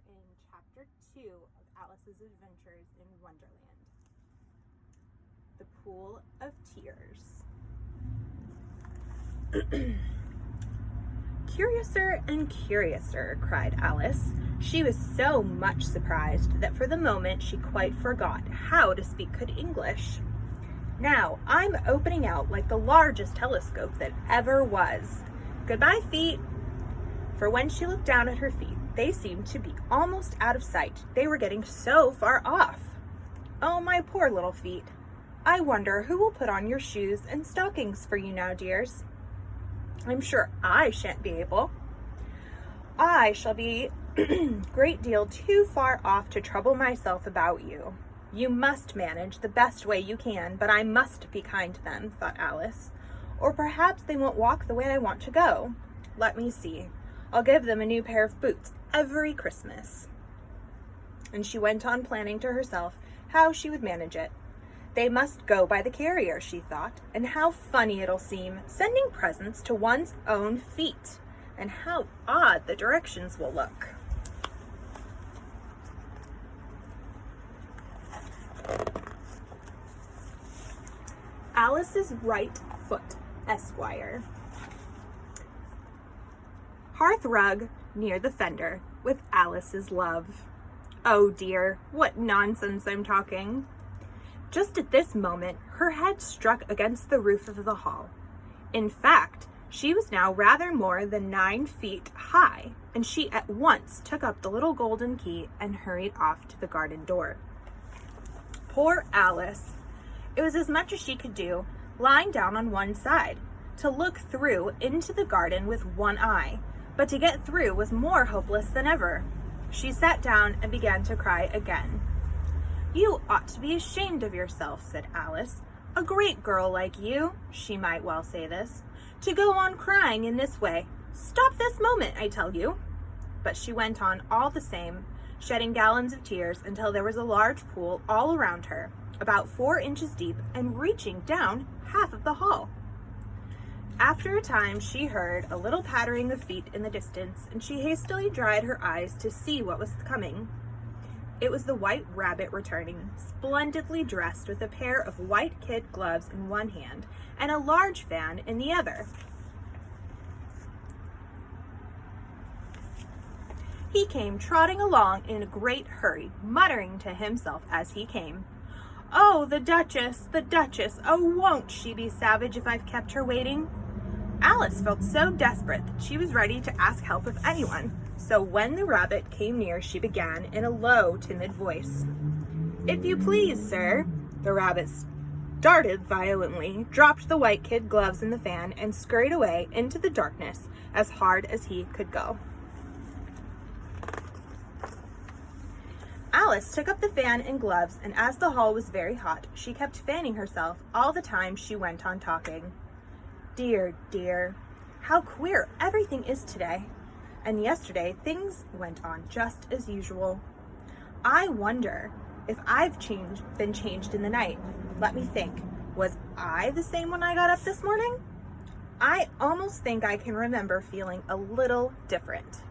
in Chapter 2 of Alice's Adventures in Wonderland. The Pool of Tears. "Curiouser and curiouser," cried Alice. She was so much surprised that for the moment she quite forgot how to speak good English. "Now, I'm opening out like the largest telescope that ever was. Goodbye, feet." For when she looked down at her feet, they seemed to be almost out of sight. They were getting so far off. "Oh, my poor little feet. I wonder who will put on your shoes and stockings for you now, dears. I'm sure I shan't be able. I shall be a great deal too far off to trouble myself about you. You must manage the best way you can, but I must be kind to them," thought Alice. "Or perhaps they won't walk the way I want to go. Let me see. I'll give them a new pair of boots every Christmas." And she went on planning to herself how she would manage it. They must go by the carrier, she thought, and how funny it'll seem, sending presents to one's own feet, and how odd the directions will look. Alice's Right Foot, Esquire. Hearth rug near the fender with Alice's love. Oh dear, what nonsense I'm talking. Just at this moment, her head struck against the roof of the hall. In fact, she was now rather more than 9 feet high, and she at once took up the little golden key and hurried off to the garden door. Poor Alice! It was as much as she could do, lying down on one side, to look through into the garden with one eye, but to get through was more hopeless than ever. She sat down and began to cry again. "You ought to be ashamed of yourself," said Alice. "A great girl like you," she might well say this, "to go on crying in this way. Stop this moment, I tell you." But she went on all the same, shedding gallons of tears until there was a large pool all around her, about 4 inches deep and reaching down half of the hall. After a time, she heard a little pattering of feet in the distance, and she hastily dried her eyes to see what was coming. It was the White Rabbit returning, splendidly dressed with a pair of white kid gloves in one hand and a large fan in the other. He came trotting along in a great hurry, muttering to himself as he came, "Oh, the Duchess, the Duchess! Oh, won't she be savage if I've kept her waiting?" Alice felt so desperate that she was ready to ask help of anyone. So when the rabbit came near, she began in a low, timid voice. "If you please, sir." The rabbit started violently, dropped the white kid gloves in the fan, and scurried away into the darkness as hard as he could go. Alice took up the fan and gloves, and as the hall was very hot, she kept fanning herself all the time she went on talking. "Dear, dear, how queer everything is today. And yesterday things went on just as usual. I wonder if I've been changed in the night. Let me think. Was I the same when I got up this morning? I almost think I can remember feeling a little different.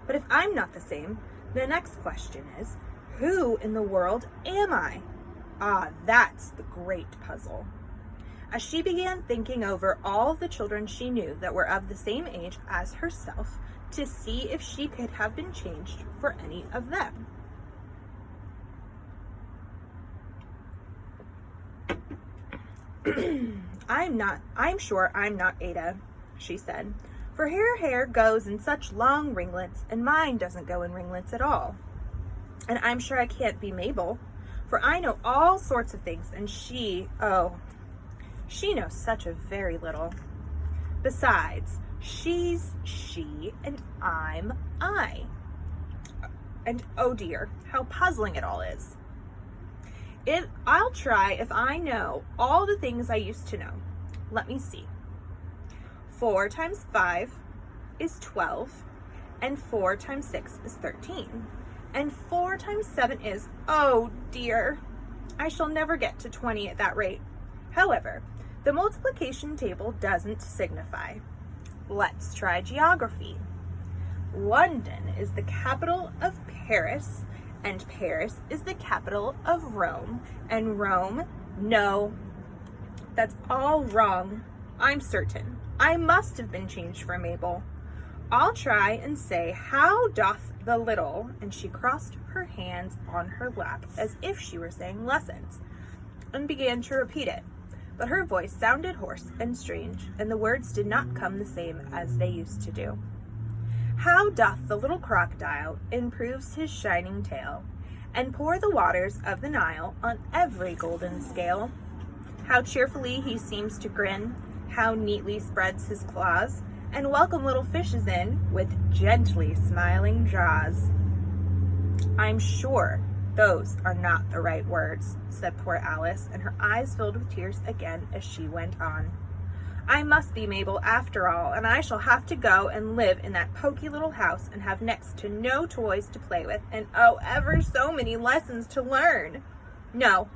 But if I'm not the same, the next question is, who in the world am I? Ah, that's the great puzzle." As she began thinking over all the children she knew that were of the same age as herself, to see if she could have been changed for any of them. I'm sure I'm not Ada," she said, "for her hair goes in such long ringlets, and mine doesn't go in ringlets at all. And I'm sure I can't be Mabel, for I know all sorts of things, and she knows such a very little. Besides, she's she and I'm I. And oh dear, how puzzling it all is. I'll try if I know all the things I used to know. Let me see. 4 times 5 is 12, and 4 times 6 is 13, and 4 times 7 is, oh dear, I shall never get to 20 at that rate. However, the multiplication table doesn't signify. Let's try geography. London is the capital of Paris, and Paris is the capital of Rome, and Rome, no, that's all wrong. I'm certain. I must have been changed for Mabel. I'll try and say, how doth the little, and she crossed her hands on her lap as if she were saying lessons, and began to repeat it. But her voice sounded hoarse and strange, and the words did not come the same as they used to do. How doth the little crocodile improves his shining tail, and pour the waters of the Nile on every golden scale? How cheerfully he seems to grin, how neatly spreads his claws, and welcome little fishes in with gently smiling jaws. I'm sure those are not the right words, said poor Alice, and her eyes filled with tears again as she went on. I must be Mabel after all, and I shall have to go and live in that poky little house and have next to no toys to play with, and oh, ever so many lessons to learn. No,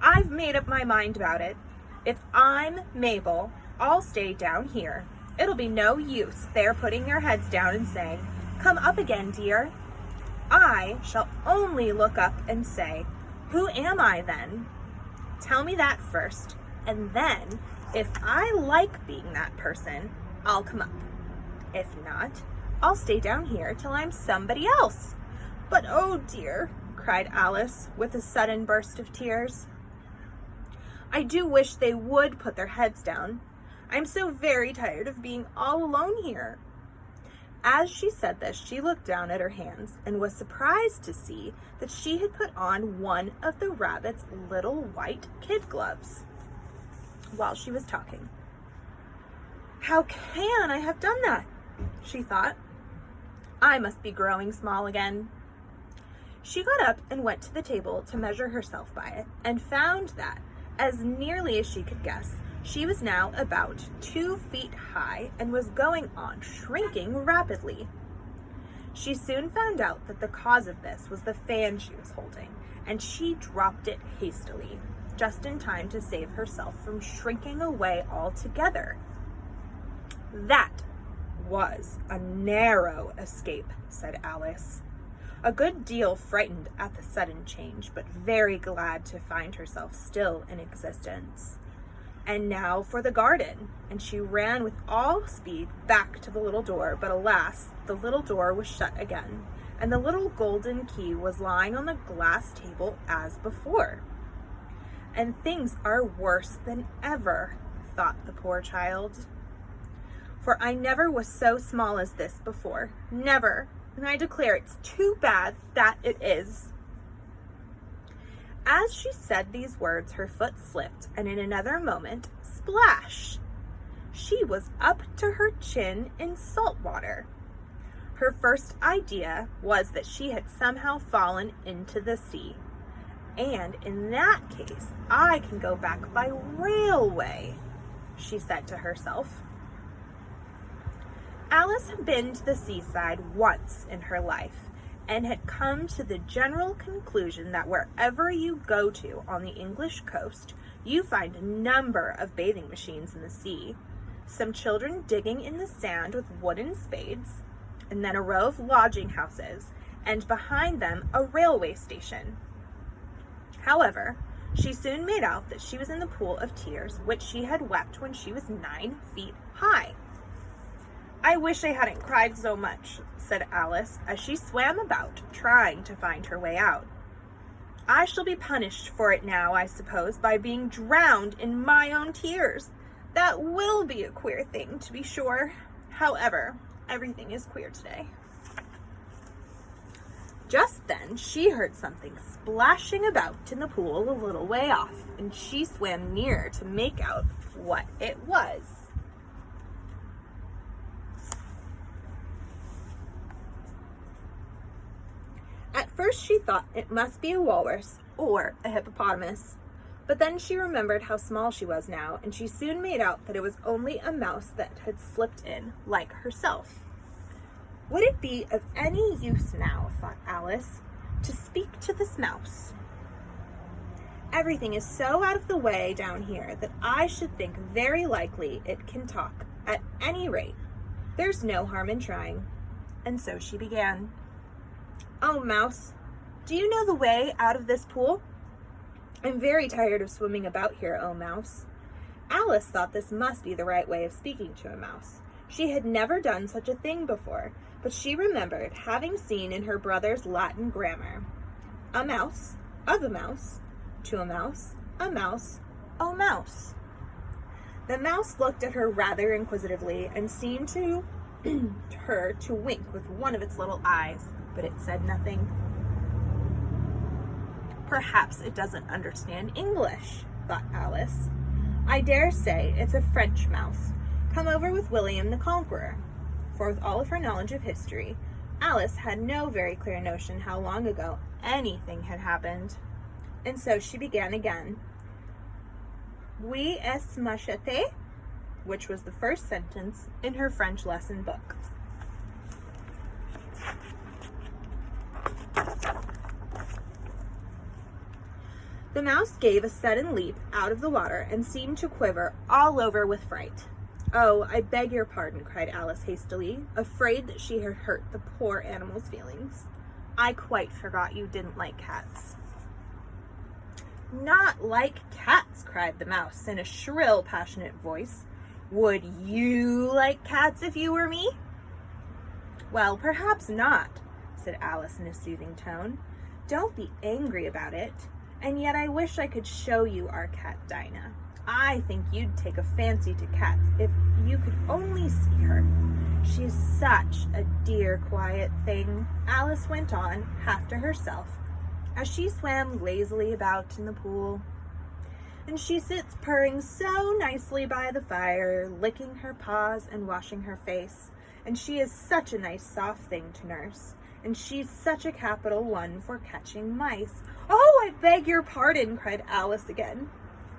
I've made up my mind about it. If I'm Mabel, I'll stay down here. It'll be no use their putting their heads down and saying, "Come up again, dear." I shall only look up and say, "Who am I then?" Tell me that first, and then, if I like being that person, I'll come up. If not, I'll stay down here till I'm somebody else. But oh dear, cried Alice with a sudden burst of tears. I do wish they would put their heads down. I'm so very tired of being all alone here. As she said this, she looked down at her hands and was surprised to see that she had put on one of the rabbit's little white kid gloves while she was talking. How can I have done that? She thought. I must be growing small again. She got up and went to the table to measure herself by it, and found that, as nearly as she could guess, she was now about 2 feet high and was going on shrinking rapidly. She soon found out that the cause of this was the fan she was holding, and she dropped it hastily, just in time to save herself from shrinking away altogether. That was a narrow escape, said Alice, a good deal frightened at the sudden change, but very glad to find herself still in existence. And now for the garden, and she ran with all speed back to the little door, but alas, the little door was shut again, and the little golden key was lying on the glass table as before. And things are worse than ever, thought the poor child. For I never was so small as this before, never, and I declare it's too bad that it is. As she said these words, her foot slipped, and in another moment, splash! She was up to her chin in salt water. Her first idea was that she had somehow fallen into the sea. And in that case, I can go back by railway, she said to herself. Alice had been to the seaside once in her life, and had come to the general conclusion that wherever you go to on the English coast, you find a number of bathing machines in the sea, some children digging in the sand with wooden spades, and then a row of lodging houses, and behind them a railway station. However, she soon made out that she was in the pool of tears which she had wept when she was 9 feet high. I wish I hadn't cried so much, said Alice, as she swam about, trying to find her way out. I shall be punished for it now, I suppose, by being drowned in my own tears. That will be a queer thing, to be sure. However, everything is queer today. Just then, she heard something splashing about in the pool a little way off, and she swam nearer to make out what it was. At first she thought it must be a walrus or a hippopotamus, but then she remembered how small she was now, and she soon made out that it was only a mouse that had slipped in, like herself. Would it be of any use now, thought Alice, to speak to this mouse? Everything is so out of the way down here that I should think very likely it can talk. At any rate, there's no harm in trying. and so she began. "Oh, Mouse, do you know the way out of this pool? I'm very tired of swimming about here, oh Mouse." Alice thought this must be the right way of speaking to a mouse. She had never done such a thing before, but she remembered having seen in her brother's Latin grammar, "A mouse, of a mouse, to a mouse, oh mouse." The mouse looked at her rather inquisitively and seemed to her to wink with one of its little eyes, but it said nothing. "Perhaps it doesn't understand English," thought Alice. "I dare say it's a French mouse, come over with William the Conqueror." For with all of her knowledge of history, Alice had no very clear notion how long ago anything had happened. And so she began again. "Oui est machete," which was the first sentence in her French lesson book. The mouse gave a sudden leap out of the water and seemed to quiver all over with fright. "Oh, I beg your pardon," cried Alice hastily, afraid that she had hurt the poor animal's feelings. "I quite forgot you didn't like cats." "Not like cats," cried the mouse in a shrill, passionate voice. "Would you like cats if you were me?" "Well, perhaps not," said Alice in a soothing tone. "Don't be angry about it. And yet I wish I could show you our cat Dinah. I think you'd take a fancy to cats if you could only see her. She is such a dear, quiet thing," Alice went on, half to herself, as she swam lazily about in the pool. "And she sits purring so nicely by the fire, licking her paws and washing her face. And she is such a nice soft thing to nurse. And she's such a capital one for catching mice." "Oh, I beg your pardon," cried Alice again.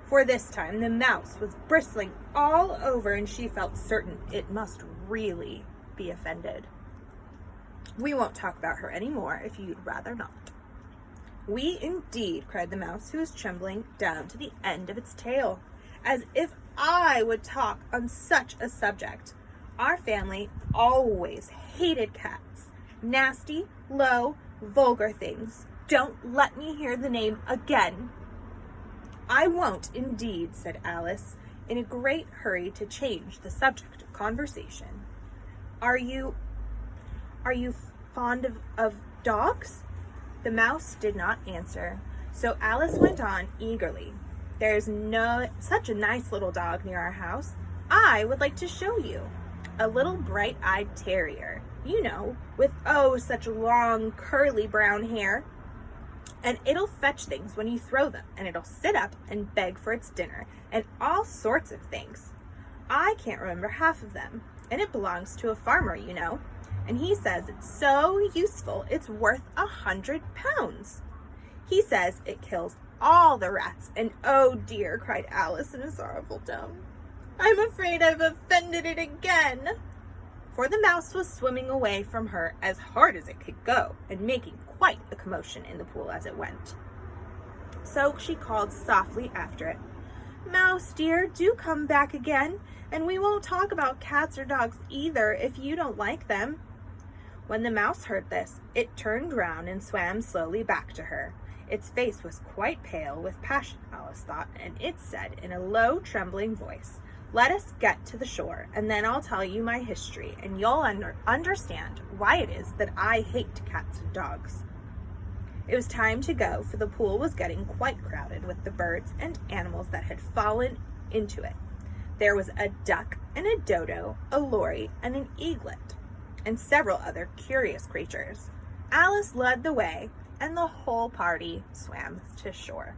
For this time the mouse was bristling all over, and she felt certain it must really be offended. "We won't talk about her any more if you'd rather not." "We indeed," cried the mouse, who was trembling down to the end of its tail. "As if I would talk on such a subject. Our family always hated cats. Nasty, low, vulgar things. Don't let me hear the name again." "I won't, indeed," said Alice, in a great hurry to change the subject of conversation. Are you fond of dogs?" The mouse did not answer, so Alice went on eagerly. "There's such a nice little dog near our house. I would like to show you. A little bright-eyed terrier, you know, with such long, curly brown hair. And it'll fetch things when you throw them, and it'll sit up and beg for its dinner, and all sorts of things. I can't remember half of them, and it belongs to a farmer, you know, and he says it's so useful it's worth 100 pounds. He says it kills all the rats, and oh dear," cried Alice in a sorrowful tone, "I'm afraid I've offended it again." For the mouse was swimming away from her as hard as it could go, and making quite a commotion in the pool as it went. So she called softly after it, "Mouse dear, do come back again, and we won't talk about cats or dogs either if you don't like them." When the mouse heard this, it turned round and swam slowly back to her. Its face was quite pale with passion, Alice thought, and it said in a low, trembling voice, "Let us get to the shore, and then I'll tell you my history, and you'll understand why it is that I hate cats and dogs." It was time to go, for the pool was getting quite crowded with the birds and animals that had fallen into it. There was a duck and a dodo, a lory and an eaglet, and several other curious creatures. Alice led the way, and the whole party swam to shore.